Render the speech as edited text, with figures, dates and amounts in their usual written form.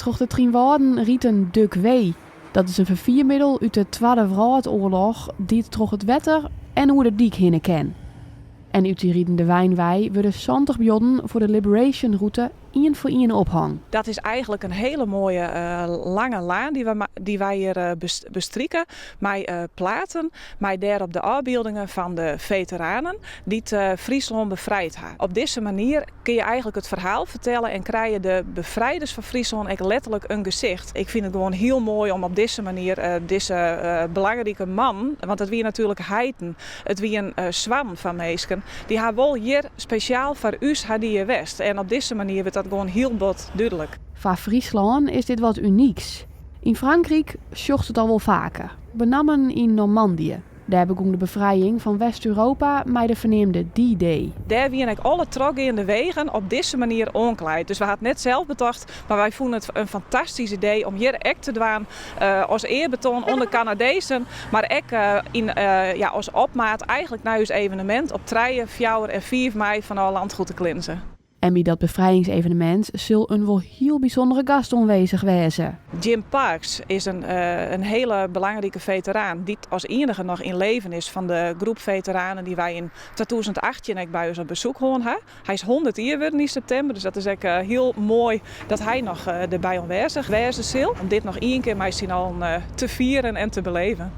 Troch de Trienwouden riet een Duk W. Dat is een verviermiddel uit de Tweede Wereldoorlog die het troch het wetter en hoe de diek hinnen ken. En uit die riedende wijnwei worden 70 bjodden voor de Liberation route één voor één ophang. Dat is eigenlijk een hele mooie lange laan die wij hier bestrieken. Met platen, met daarop de afbeeldingen van de veteranen die het Friesland bevrijd hebben. Op deze manier kun je eigenlijk het verhaal vertellen en krijgen de bevrijders van Friesland ook letterlijk een gezicht. Ik vind het gewoon heel mooi om op deze manier deze belangrijke man, want het wie natuurlijk heiten, het wie een zwam van meesken, die haar wel hier speciaal voor us had die west. En op deze manier wordt dat gewoon heel bot duidelijk. Voor Friesland is dit wat unieks. In Frankrijk zocht het al wel vaker. Benammen in Normandië. Daar begon de bevrijding van West-Europa met de verneemde D-Day. Daar wien ik alle teruggaande wegen op deze manier omkleid. Dus we hadden net zelf bedacht, maar wij vonden het een fantastisch idee om hier echt te doen als eerbetoon onder Canadezen. Maar ook als opmaat eigenlijk naar ons evenement op 3, 4 en 4 mei van alle landgoed te klinzen. En bij dat bevrijdingsevenement zal een wel heel bijzondere gast aanwezig wezen. Jim Parks is een hele belangrijke veteraan die als enige nog in leven is van de groep veteranen die wij in 2018 bij ons op bezoek hadden. Hij is 100 jaar geworden in september, dus dat is heel mooi dat hij nog erbij aanwezig wezen zal. Om dit nog één keer met z'n allen te vieren en te beleven.